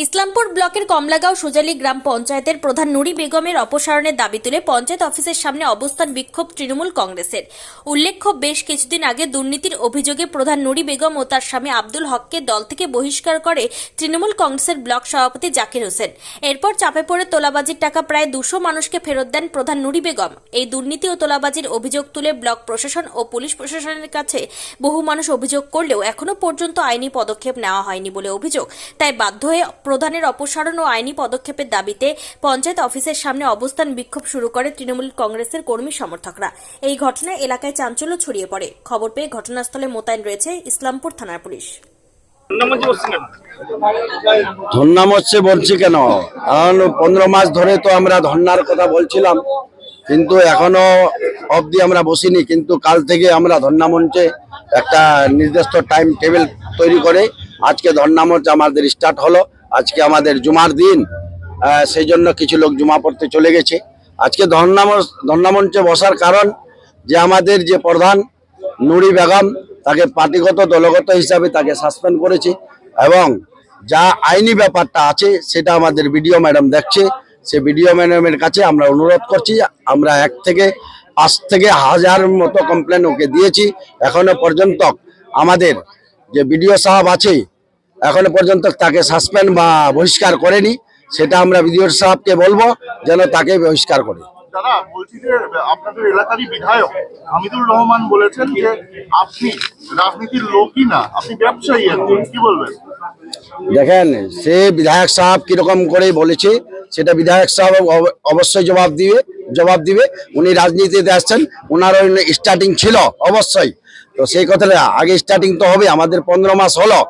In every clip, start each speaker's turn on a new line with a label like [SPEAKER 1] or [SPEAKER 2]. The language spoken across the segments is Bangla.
[SPEAKER 1] ইসলামপুর ব্লকের কমলাগাঁও সুজালি গ্রাম পঞ্চায়েতের প্রধান নুরি বেগমের অপসারণের দাবি তুলে পঞ্চায়েত অফিসের সামনে অবস্থান বিক্ষোভ তৃণমূল কংগ্রেসের। উল্লেখ্য, বেশ কিছুদিন আগে দুর্নীতির অভিযোগে প্রধান নুরি বেগম ও তার স্বামী আব্দুল হককে দল থেকে বহিষ্কার করে তৃণমূল কংগ্রেসের ব্লক সভাপতি জাকির হোসেন। এরপর চাপে পড়ে তোলাবাজির টাকা প্রায় 200 মানুষকে ফেরত দেন প্রধান নুরি বেগম। এই দুর্নীতি ও তোলাবাজির অভিযোগ তুলে ব্লক প্রশাসন ও পুলিশ প্রশাসনের কাছে বহু মানুষ অভিযোগ করলেও এখনো পর্যন্ত আইনি পদক্ষেপ নেওয়া হয়নি বলে অভিযোগ। তাই বাধ্য হয়ে প্রধানের অপসারণ ও আইনি পদক্ষেপের দাবিতে পঞ্চায়েত অফিসের সামনে অবস্থান বিক্ষোভ শুরু করে তৃণমূল কংগ্রেসের কর্মী সমর্থকরা। এই ঘটনায় এলাকায় চাঞ্চল্য ছড়িয়ে পড়ে। খবর পেয়ে ঘটনাস্থলে মোতায়েন রয়েছে ইসলামপুর থানার পুলিশ।
[SPEAKER 2] ধর্নাম হচ্ছে বলছি কেন, কারণ 15 মাস ধরে তো আমরা ধর্নার কথা বলছিলাম, কিন্তু এখনো অবধি আমরা বসিনি। কিন্তু কাল থেকে আমরা ধর্না মঞ্চে একটা নির্দিষ্ট টাইম টেবিল তৈরি করে আজকে ধর্না মঞ্চ আমাদের স্টার্ট হলো। আজকে আমাদের জুমার দিন, সেই জন্য কিছু লোক জুমা পড়তে চলে গেছে। আজকে ধর্না মঞ্চে বসার কারণ যে আমাদের যে প্রধান নুরি বেগম, তাকে পার্টিগত দলগত হিসাবে তাকে সাসপেন্ড করেছে এবং যা আইনি ব্যাপারটা আছে সেটা আমাদের বিডিও ম্যাডাম দেখছে। সে বিডিও ম্যাডামের কাছে আমরা অনুরোধ করছি। আমরা 1 থেকে 5 থেকে 1000 মতো কমপ্লেন ওকে দিয়েছি। এখনো পর্যন্ত আমাদের যে বিডিও সাহেব আছে এখনো পর্যন্ত তাকে সাসপেন্ড বা বহিষ্কার করেনি। সেটা আমরা বিডিও সাহেবকে বলবো যেন তাকে বহিষ্কার করে।
[SPEAKER 3] দাদা, বলছি যে আপনাদের এলাকারই বিধায়ক হামিদুর রহমান বলেছেন যে আপনি রাজনীতির লোকই না, আপনি ব্যবসায়ী। একজন কি বলবেন?
[SPEAKER 2] দেখেন, সে বিধায়ক সাহেব কিরকম করে বলেছে সেটা বিধায়ক সাহেব অবশ্যই জবাব দিবে। উনি রাজনীতিতে আসছেন, ওনার স্টার্টিং ছিল অবশ্যই। তো সেই কথাটা আগে স্টার্টিং তো হবে। আমাদের 15 মাস হলো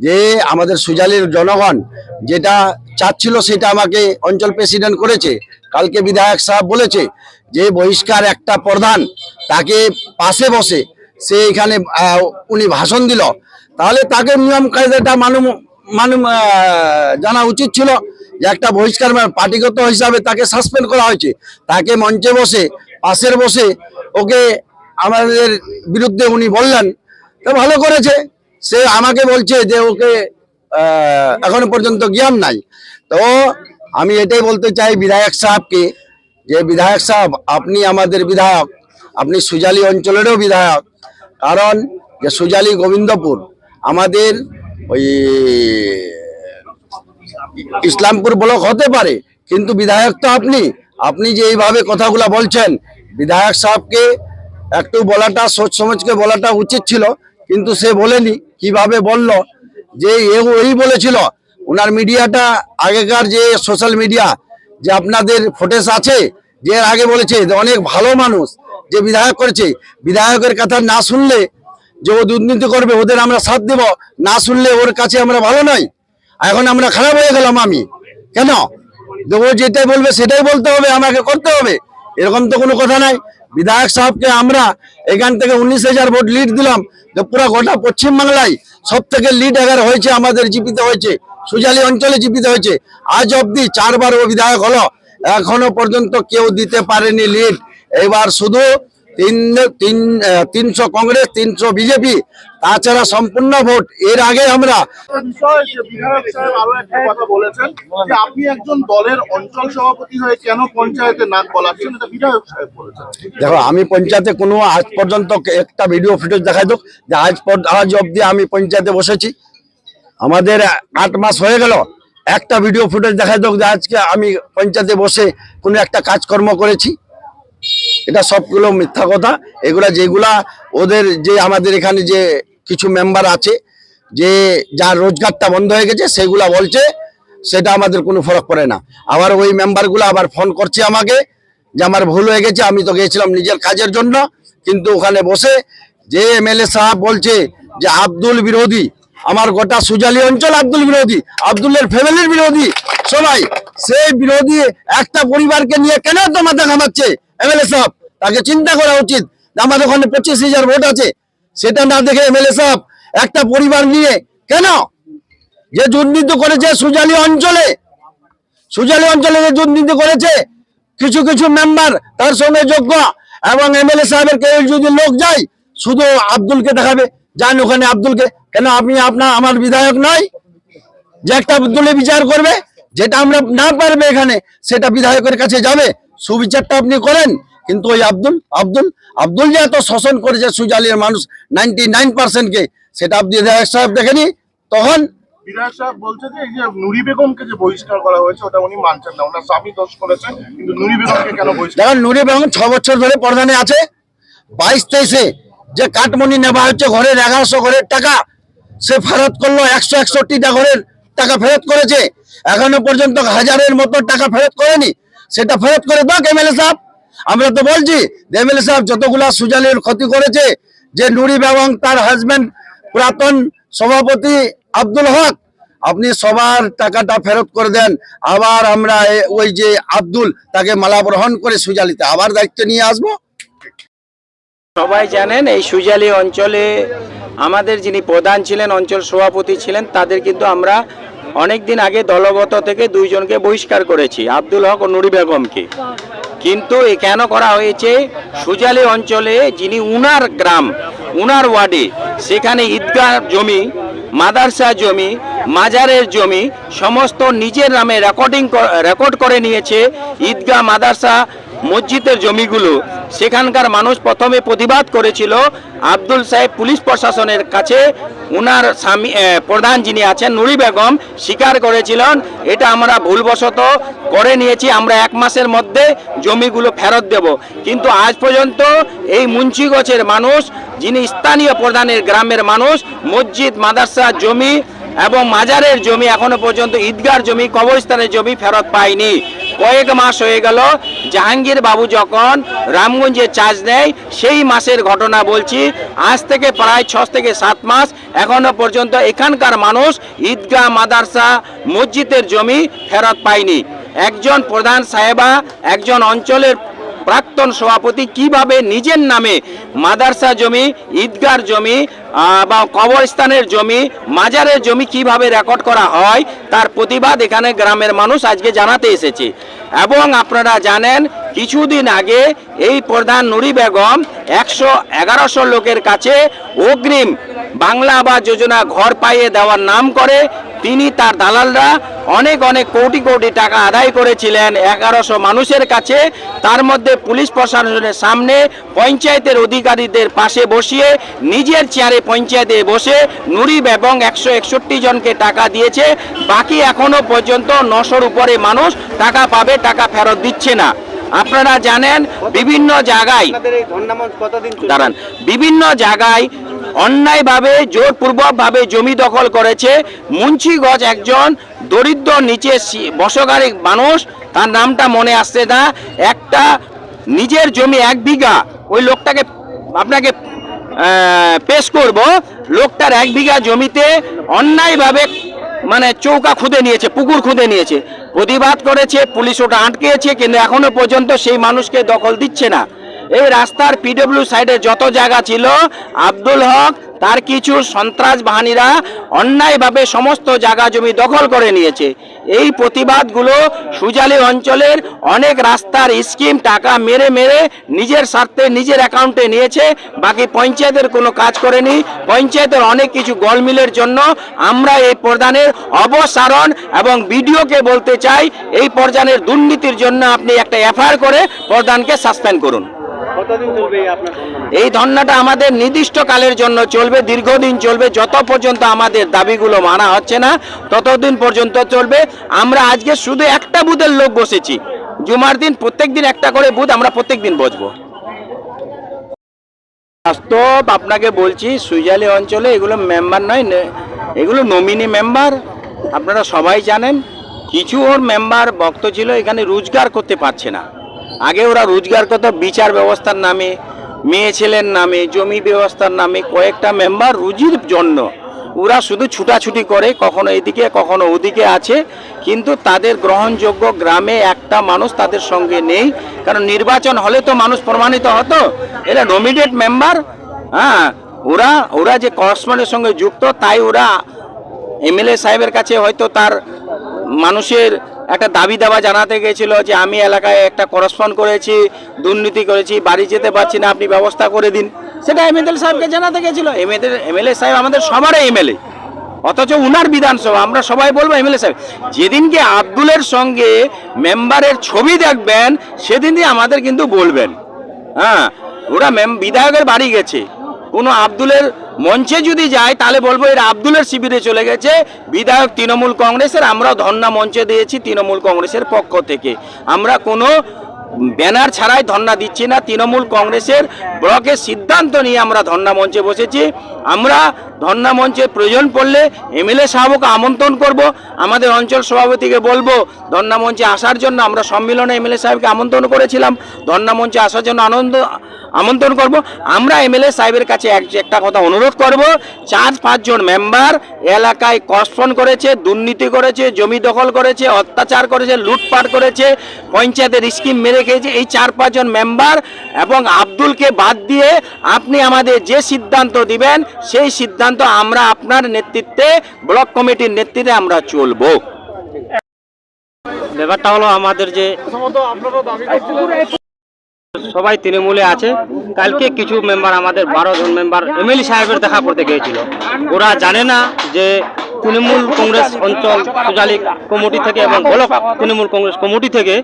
[SPEAKER 2] যে আমাদের সুজালির জনগণ যেটা চাচ্ছিল সেটা আমাকে অঞ্চল প্রেসিডেন্ট করেছে। কালকে বিধায়ক সাহেব বলেছে যে বহিষ্কার একটা প্রধান, তাকে পাশে বসে সে এখানে উনি ভাষণ দিল, তাহলে তাকে নিয়ম কায়দাটা জানা উচিত ছিল যে একটা বহিষ্কার পার্টিগত হিসাবে তাকে সাসপেন্ড করা হয়েছে। তাকে মঞ্চে বসে পাশের বসে ওকে আমাদের বিরুদ্ধে উনি বললেন, তো ভালো করেছে। সে আমাকে বলছে যে ওকে এখনো পর্যন্ত জ্ঞান নাই। তো আমি এটাই বলতে চাই বিধায়ক সাহেবকে যে বিধায়ক সাহেব, আপনি আমাদের বিধায়ক, আপনি সুজালি অঞ্চলেরও বিধায়ক। কারণ যে সুজালি গোবিন্দপুর আমাদের ওই ইসলামপুর ব্লক হতে পারে, কিন্তু বিধায়ক তো আপনি যে এইভাবে কথাগুলো বলছেন, বিধায়ক সাহেবকে একটু বলাটা সোচ সমাজকে বলাটা উচিত ছিল, কিন্তু সে বলেনি। কিভাবে বলল যে এই বলেছিল ওনার মিডিয়াটা, আগেকার যে সোশ্যাল মিডিয়া যে আপনাদের ফুটেজ আছে, যে এর আগে বলেছে যে অনেক ভালো মানুষ যে বিধায়ক করেছে, বিধায়কের কথা না শুনলে যে ও দুর্নীতি করবে ওদের আমরা সাথ দেব, না শুনলে ওর কাছে আমরা ভালো নয়। এখন আমরা খারাপ হয়ে গেলাম। আমি কেন ও যেটাই বলবে সেটাই বলতে হবে, আমাকে করতে হবে, এরকম তো কোনো কথা নাই। বিধায়ক সাহেবকে আমরা এখান থেকে 19,000 ভোট লিড দিলাম। যে পুরো গোটা পশ্চিমবাংলায় সব থেকে লিড এগার হয়েছে, আমাদের জীবিত হয়েছে, সুজালি অঞ্চলে জীবিত হয়েছে। আজ অব্দি 4 বার ও বিধায়ক হলো, এখনো পর্যন্ত কেউ দিতে পারেনি লিড। এবার শুধু 300 কংগ্রেস, 300 বিজেপি, তাছাড়া সম্পূর্ণ ভোট। এর আগে আমরা
[SPEAKER 3] বিধায়ক সাহেব আরো একটা কথা বলেছেন যে আপনি একজন দলের অঞ্চল সভাপতি হয়ে কেন পঞ্চায়েতে নাক গলাচ্ছেন, এটা বিধায়ক সাহেব বলেছেন।
[SPEAKER 2] দেখো, আমি পঞ্চায়েতে কোনো আজ পর্যন্ত একটা ভিডিও ফুটেজ দেখাই দোক যে আজ অব্দি আমি পঞ্চায়েতে বসেছি। আমাদের 8 মাস হয়ে গেল, একটা ভিডিও ফুটেজ দেখাই দোক যে আজকে আমি পঞ্চায়েতে বসে কোনো একটা কাজকর্ম করেছি। এটা সবগুলো মিথ্যা কথা। এগুলা যেগুলা ওদের যে আমাদের এখানে যে কিছু মেম্বার আছে যে যার রোজগারটা বন্ধ হয়ে গেছে সেগুলা বলছে, সেটা আমাদের কোনো ফরক পড়ে না। আবার ওই মেম্বারগুলো আবার ফোন করছে আমাকে যে আমার ভুল হয়ে গেছে, আমি তো গিয়েছিলাম নিজের কাজের জন্য। কিন্তু ওখানে বসে যে এমএলএ সাহেব বলছে যে আব্দুল বিরোধী, আমার গোটা সুজালি অঞ্চল আব্দুল বিরোধী, আব্দুলের ফ্যামিলির বিরোধী সবাই, সেই বিরোধী একটা পরিবারকে নিয়ে কেন তো মাথা ঘামাচ্ছে এমএলএ সাহেব? তাকে চিন্তা করা উচিত। আমাদের ওখানে 25,000 ভোট আছে, সেটা না দেখে এমএলএ সাহেব একটা পরিবার নিয়ে কেন যে দুর্নীতি করেছে সুজালি অঞ্চলে যে দুর্নীতি করেছে, কিছু কিছু মেম্বার তার সঙ্গে যোগ্য, এবং এমএলএ সাহেবের কেউ যদি লোক যায় শুধু আব্দুলকে দেখাবে, যান ওখানে আব্দুলকে। কেন আপনি আমার বিধায়ক নয়? যে একটা আব্দুলের বিচার করবে, যেটা আমরা না পারবে এখানে সেটা বিধায়কের কাছে যাবে, সুবিচারটা আপনি করেন। কিন্তু ওই আব্দুল যে এত শোষণ করেছে সুজালির মানুষ 99%কে, সেটা আপনি বিধায়ক সাহেব দেখেনি। তখন
[SPEAKER 3] বিধায়ক সাহেব বলছে যে এই যে নুরি বেগমকে যে বহিষ্কার করা হয়েছে ওটা উনি মানছেন না, ওনার স্বামী দোষ করেছেন, কিন্তু নুরি বেগমকে কেন বহিষ্কার?
[SPEAKER 2] দেখেন, নুরি বেগম 6 বছর ধরে প্রধানে আছে। 22-23-এ যে কাটমনি নেওয়া হচ্ছে ঘরের 1100 ঘরের টাকা, সে ফেরত করলো। 161টা ঘরের টাকা ফেরত করেছে, এখনো পর্যন্ত 1000-এর মতো টাকা ফেরত করেনি। সেটা ফেরত করে দাও এমএলএ সাহেব। আমরা তো বলছি এমএলএ সাহেব যতগুলা সুজালির ক্ষতি করেছে, যে নুরি বেগম তার হাজবেন্ড পুরাতন সভাপতি আব্দুল হক, আপনি সবার টাকাটা ফেরত করে দেন। আবার আমরা ওই যে আব্দুল, তাকে মালা গ্রহণ করে সুজালিতে আবার দায়িত্ব নিয়ে আসবো।
[SPEAKER 4] সবাই জানেন এই সুজালি অঞ্চলে আমাদের যিনি প্রধান ছিলেন, অঞ্চল সভাপতি ছিলেন, তাদের কিন্তু আমরা অনেক দিন আগে দলগত থেকে 2 জনকে বহিষ্কার করেছি, আব্দুল হক ও নুরি বেগমকে। কিন্তু এ কেন করা হয়েছে, সুজালি অঞ্চলে যিনি উনার গ্রাম, উনার ওয়ার্ডে, সেখানে ঈদগাহ জমি, মাদ্রাসা জমি, মাজারের জমি সমস্ত নিজের নামে রেকর্ড করে নিয়েছে। ঈদগাহ, মাদ্রাসা, মসজিদের জমিগুলো, সেখানকার মানুষ প্রথমে প্রতিবাদ করেছিল। আব্দুল সাহেব পুলিশ প্রশাসনের কাছে উনার স্বামী প্রধান যিনি আছেন নুরি বেগম স্বীকার করেছিলেন, এটা আমরা ভুলবশত করে নিয়েছি, আমরা 1 মাসের মধ্যে জমিগুলো ফেরত দেব। কিন্তু আজ পর্যন্ত এই মুন্সিগঞ্জের মানুষ, যিনি স্থানীয় প্রধানের গ্রামের মানুষ, মসজিদ, মাদ্রাসা জমি এবং মাজারের জমি, এখনো পর্যন্ত ঈদগার জমি, কবরস্থানের জমি ফেরত পায়নি। কয়েক মাস হয়ে গেল জাহাঙ্গীর বাবু যখন রামগঞ্জে চার্জ নেয়, সেই মাসের ঘটনা বলছি, আজ থেকে প্রায় 6 থেকে 7 মাস এখনো পর্যন্ত এখানকার মানুষ ঈদগাহ, মাদ্রাসা, মসজিদের জমি ফেরত পায়নি। একজন প্রধান সাহেবা, একজন অঞ্চলের প্রাক্তন সভাপতি কিভাবে নিজের নামে মাদ্রাসা জমি, ঈদগার জমি বা কবরস্থানের জমি, মাজারের জমি কিভাবে রেকর্ড করা হয়, তার প্রতিবাদ এখানে গ্রামের মানুষ আজকে জানাতে এসেছে। এবং আপনারা জানেন কিছুদিন আগে এই প্রধান নুরি বেগম 100-1100 লোকের কাছে অগ্রিম বাংলা আবাস যোজনা ঘর পাইয়ে দেওয়ার নাম করে তিনি, তার দালালরা অনেক কোটি কোটি টাকা আদায় করেছিলেন 1100 মানুষের কাছে। তার মধ্যে পুলিশ প্রশাসনের সামনে পঞ্চায়েতের অধিকারীদের পাশে বসিয়ে নিজের চেয়ারে পঞ্চায়েতে বসে নুরি বেগম 161 জনকে টাকা দিয়েছে। বাকি এখনো পর্যন্ত 900-র উপরে মানুষ টাকা পাবে, টাকা ফেরত দিচ্ছে না। আপনারা জানেন বিভিন্ন জায়গায় দাঁড়ান, বিভিন্ন জায়গায় অন্যায়ভাবে জোরপূর্বকভাবে জমি দখল করেছে। মুন্সিগঞ্জ একজন দরিদ্র নিচে বসবাসকারী মানুষ, তার নামটা মনে আসছে না, একটা নিজের জমি 1 বিঘা, ওই লোকটাকে আপনাকে পেশ করব, লোকটার 1 বিঘা জমিতে অন্যায়ভাবে মানে চৌকা খুঁড়ে নিয়েছে, পুকুর খুঁড়ে নিয়েছে। প্রতিবাদ করেছে, পুলিশ ওটা আটকেছে, কিন্তু এখনো পর্যন্ত সেই মানুষকে দখল দিচ্ছে না। এই রাস্তার পিডব্লিউ সাইডে যত জায়গা ছিল, আব্দুল হক তার কিছু সন্ত্রাস বাহিনীরা অন্যায়ভাবে সমস্ত জায়গা জমি দখল করে নিয়েছে। এই প্রতিবাদগুলো সুজালি অঞ্চলের অনেক রাস্তার স্কিম টাকা মেরে নিজের স্বার্থে নিজের অ্যাকাউন্টে নিয়েছে, বাকি পঞ্চায়েতের কোনো কাজ করেনি। পঞ্চায়েতের অনেক কিছু গোলমিলের জন্য আমরা এই প্রধানের অবসারণ এবং বিডিওকে বলতে চাই, এই প্রধানের দুর্নীতির জন্য আপনি একটা এফআইআর করে প্রধানকে সাসপেন্ড করুন। এই ধর্নাটা আমাদের নির্দিষ্ট কালের জন্য চলবে, দীর্ঘদিন চলবে, যত পর্যন্ত আমাদের দাবিগুলো মানা হচ্ছে না ততদিন পর্যন্ত চলবে। আমরা আজকে শুধু একটা বুথের লোক বসেছি, জুমার দিন প্রত্যেকদিন একটা করে বুথ আমরা প্রত্যেকদিন বসবো। বাস্তব আপনাকে বলছি, সুজালি অঞ্চলে এগুলো মেম্বার নয়, এগুলো নমিনি মেম্বার। আপনারা সবাই জানেন কিছু ওর মেম্বার ভক্ত ছিল, এখানে রোজগার করতে পারছে না। আগে ওরা রোজগার করতো বিচার ব্যবস্থার নামে, মেয়ে ছেলের নামে, জমি ব্যবস্থার নামে। কয়েকটা মেম্বার রুজির জন্য ওরা শুধু ছুটাছুটি করে, কখনো এদিকে কখনো ওদিকে আছে, কিন্তু তাদের গ্রহণযোগ্য গ্রামে একটা মানুষ তাদের সঙ্গে নেই। কারণ নির্বাচন হলে তো মানুষ প্রমাণিত হতো, এরা নমিনেট মেম্বার। হ্যাঁ, ওরা যে করসপন্ডের সঙ্গে যুক্ত, তাই ওরা এমএলএ সাহেবের কাছে হয়তো তার মানুষের একটা দাবি দাবা জানাতে গেছিল যে আমি এলাকায় একটা করসপন্ড করেছি, দুর্নীতি করেছি, বাড়ি যেতে পারছি না, আপনি ব্যবস্থা করে দিন। সেটা এমএলএ সাহেবকে জানাতে গেছিল। এমএলএ সাহেব আমাদের সবারই এমএলএ, অথচ উনার বিধানসভা আমরা সবাই বলবো এমএলএ সাহেব যেদিনকে আব্দুলের সঙ্গে মেম্বারের ছবি দেখবেন সেদিনই আমাদের কিন্তু বলবেন। হ্যাঁ, ওরা বিধায়কের বাড়ি গেছে, কোনো আব্দুলের মঞ্চে যদি যায় তাহলে বলবো এর আব্দুলের শিবিরে চলে গেছে বিধায়ক তৃণমূল কংগ্রেসের। আমরাও ধর্ণা মঞ্চে দিয়েছি তৃণমূল কংগ্রেসের পক্ষ থেকে, আমরা কোনো ব্যানার ছাড়াই ধর্ণা দিচ্ছি না। তৃণমূল কংগ্রেসের ব্লকের সিদ্ধান্ত নিয়ে আমরা ধর্ণা মঞ্চে বসেছি। আমরা ধর্ণা মঞ্চে প্রয়োজন পড়লে এমএলএ সাহেবকে আমন্ত্রণ করব, আমাদের অঞ্চল সভাপতিকে বলবো ধর্ণা মঞ্চে আসার জন্য। আমরা সম্মেলনে এমএলএ সাহেবকে আমন্ত্রণ করেছিলাম, ধর্ণা মঞ্চে আসার জন্য আমন্ত্রণ করব। আমরা এমএলএ সাহেবের কাছে একটা কথা অনুরোধ করব, 4-5 জন মেম্বার এলাকায় কর্ষণ করেছে, দুর্নীতি করেছে, জমি দখল করেছে, অত্যাচার করেছে, লুটপাট করেছে, পঞ্চায়েতের স্কিম মেরে খেয়েছে। এই 4-5 জন মেম্বার এবং আব্দুলকে বাদ দিয়ে আপনি আমাদের যে সিদ্ধান্ত দিবেন সেই সিদ্ধান্ত আমরা আপনার নেতৃত্বে, ব্লক কমিটির নেতৃত্বে আমরা চলব। ব্যাপারটা হলো আমাদের যে সবাই তৃণমূলে আছে, কালকে কিছু মেম্বার আমাদের 12 জন মেম্বার এমএলএ সাহেবের দেখা করতে গিয়েছিল। ওরা জানে না যে তৃণমূল কংগ্রেস অঞ্চল সুজালি কমিটি থেকে এবং ব্লক তৃণমূল কংগ্রেস কমিটি থেকে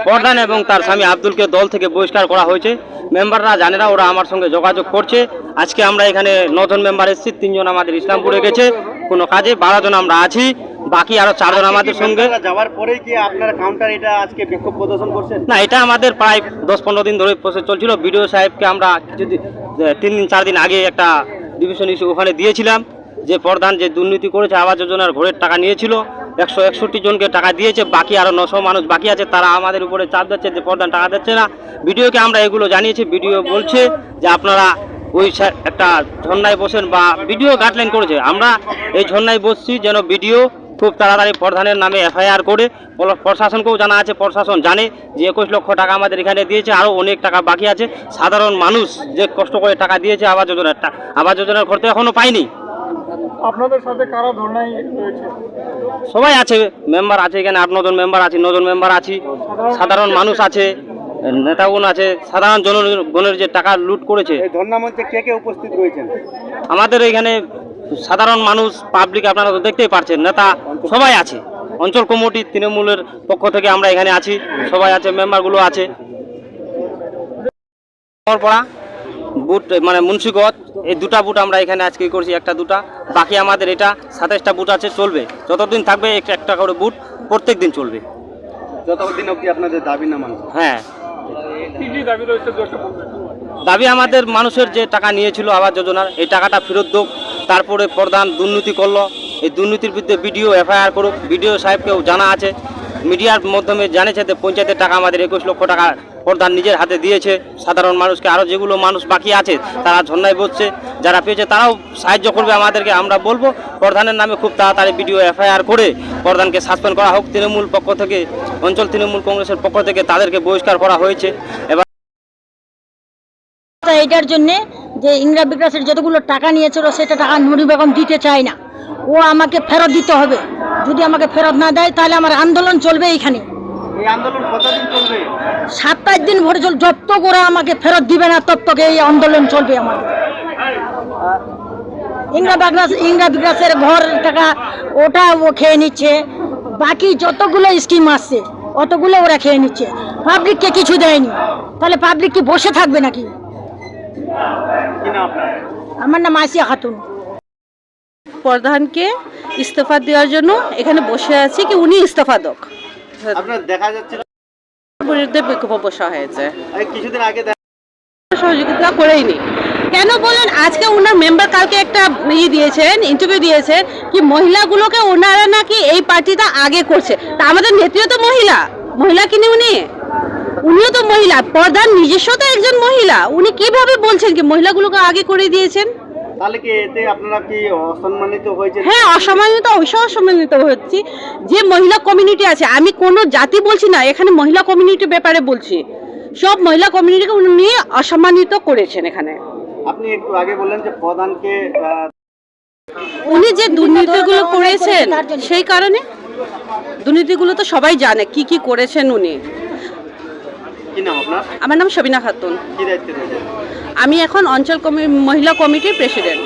[SPEAKER 4] প্রধান এবং তার স্বামী আব্দুলকে দল থেকে বহিষ্কার করা হয়েছে। মেম্বাররা জানে না, ওরা আমার সঙ্গে যোগাযোগ করছে। আজকে আমরা এখানে 9 জন মেম্বার এসেছি, 3 জন আমাদের ইসলামপুরে গেছে কোনো কাজে, 12 জন আমরা আছি, বাকি আরো 4 জন আমাদের সঙ্গে
[SPEAKER 5] যাওয়ার পরে কি আপনারা কাউন্টার এটা আজকে বিক্ষোভ প্রদর্শন করছেন?
[SPEAKER 4] না, এটা আমাদের প্রায় 10-15 দিন ধরে প্রসেস চলছিল। বিডিও সাহেবকে আমরা যদি 3-4 দিন আগে একটা ডিভিশন ইস্যু ওখানে দিয়েছিলাম যে প্রধান যে দুর্নীতি করেছে, আবাস যোজনার ঘরের টাকা নিয়েছিল, 161 জনকে টাকা দিয়েছে, বাকি আরো 900 মানুষ বাকি আছে, তারা আমাদের উপরে চাপ দিচ্ছে যে প্রধান টাকা দিচ্ছে না। বিডিওকে আমরা এগুলো জানিয়েছি, বিডিও বলছে যে আপনারা ওই একটা ঝর্ণায় বসেন, বা বিডিও গাইডলাইন করেছে। আমরা এই ঝর্ণায় বসছি যেন বিডিও খুব তাড়াতাড়ি প্রধানের নামে এফআইআর করে, প্রশাসনকেও জানা আছে, প্রশাসন জানে যে 21 লক্ষ টাকা আমাদের এখানে দিয়েছে, আরও অনেক টাকা বাকি আছে। সাধারণ মানুষ যে কষ্ট করে টাকা দিয়েছে আবাস যোজনার ঘর তো এখনো পায়নি।
[SPEAKER 6] আপনাদের সাথে কারা ধর্ণায় রয়েছে?
[SPEAKER 4] সবাই আছে, মেম্বার আছে এখানে 8-9 জন মেম্বার আছি, 9 জন মেম্বার আছি, সাধারণ মানুষ আছে, নেতাগণ আছে, সাধারণ জনগণের যে টাকা লুট করেছে।
[SPEAKER 5] এই ধর্ণা মঞ্চে কে কে উপস্থিত রয়েছেন?
[SPEAKER 4] আমাদের এখানে সাধারণ মানুষ, পাবলিক আপনারা তো দেখতেই পাচ্ছেন, নেতা সবাই আছে, অঞ্চল কমিটি তৃণমূলের পক্ষ থেকে আমরা এখানে আছি, সবাই আছে, মেম্বারগুলো আছে। পড়া বুট মানে মুন্সিগঞ্জ, এই 2টা বুট আমরা এখানে আজকে করছি, 1-2টা, বাকি আমাদের এটা 27টা বুট আছে, চলবে যতদিন থাকবে একটা করে বুট প্রত্যেক দিন চলবে,
[SPEAKER 5] যতদিন অবধি আপনাদের দাবি না মানবে।
[SPEAKER 4] হ্যাঁ,
[SPEAKER 6] কি কি দাবি রয়েছে দু একটা বলবেন?
[SPEAKER 4] দাবি আমাদের মানুষের যে টাকা নিয়েছিল আবাস যোজনার, এই টাকাটা ফেরত হোক। তারপরে প্রধান দুর্নীতি করলো, এই দুর্নীতির বিরুদ্ধে বিডিও এফআইআর করুক। বিডিও সাহেবকেও জানা আছে, মিডিয়ার মাধ্যমে জানিয়েছে যে পঞ্চায়েতের টাকা আমাদের 21 লক্ষ টাকা প্রধান নিজের হাতে দিয়েছে সাধারণ মানুষকে। আরও যেগুলো মানুষ বাকি আছে তারা ঝর্ণায় বসছে, যারা পেয়েছে তারাও সাহায্য করবে আমাদেরকে। আমরা বলবো প্রধানের নামে খুব তাড়াতাড়ি বিডিও এফআইআর করে প্রধানকে সাসপেন্ড করা হোক। তৃণমূল পক্ষ থেকে, অঞ্চল তৃণমূল কংগ্রেসের পক্ষ থেকে তাদেরকে বহিষ্কার করা হয়েছে। এবার
[SPEAKER 7] এইটার জন্যে যে ইন্দিরা বিকাশের যতগুলো টাকা নিয়েছিল সেটা টাকা নুরি বেগম দিতে চায় না, ও আমাকে ফেরত দিতে হবে। যদি আমাকে ফেরত না দেয় তাহলে আমার আন্দোলন চলবে এইখানে।
[SPEAKER 5] এই আন্দোলন কতদিন চলবে?
[SPEAKER 7] 27 দিন ভরে চল, যত করে আমাকে ফেরত দিবে না তত এই আন্দোলন চলবে আমাদের। ইন্দিরা বিকাশের ঘর টাকা ওটা ও খেয়ে নিচ্ছে, বাকি যতগুলো স্কিম আসছে অতগুলো ওরা খেয়ে নিচ্ছে, পাবলিককে কিছু দেয়নি। তাহলে পাবলিক কি বসে থাকবে নাকি? আমার নাম আসিয়া খাতুন।
[SPEAKER 8] প্রধানকে ইস্তফা দেওয়ার জন্য এখানে বসে আছি, কি উনি ইস্তফা দক।
[SPEAKER 5] আপনার দেখা যাচ্ছে
[SPEAKER 8] বিরুদ্ধে বিক্ষোভ বসা হয়েছে,
[SPEAKER 5] কিছুদিন আগে
[SPEAKER 8] সহযোগিতা করেইনি। কেন বলেন, আজকে ওনার মেম্বার কালকে একটা দিয়েছেন, ইন্টারভিউ দিয়েছেন কি মহিলাগুলোকে ওনারা নাকি এই পার্টিটা আগে করছে। তা আমাদের নেত্রীও তো মহিলা কিনে উনিও তো মহিলা, প্রধান নিজস্ব তো একজন মহিলা, উনি কিভাবে বলছেন কি মহিলাগুলোকে আগে করে দিয়েছেন?
[SPEAKER 5] তাহলে কি এতে আপনারা কি অসম্মানিত হয়েছে?
[SPEAKER 8] হ্যাঁ, অবশ্যই অসম্মানিত হচ্ছি। যে মহিলা কমিউনিটি আছে, আমি কোনো জাতি বলছি না, এখানে মহিলা কমিউনিটির ব্যাপারে বলছি, সব মহিলা কমিউনিটিকে উনি অসম্মানিত করেছেন এখানে।
[SPEAKER 5] আপনি একটু আগে বললেন যে প্রধানকে
[SPEAKER 8] উনি যে দুর্নীতিগুলো করেছেন সেই কারণে, দুর্নীতিগুলো তো সবাই জানে কি কি করেছেন উনি।
[SPEAKER 5] কি নাম আপনার?
[SPEAKER 8] আমার নাম সবিনা খাতুন।
[SPEAKER 5] কি দায়িত্বে রয়েছে?
[SPEAKER 8] আমি এখন অঞ্চল মহিলা কমিটির প্রেসিডেন্ট।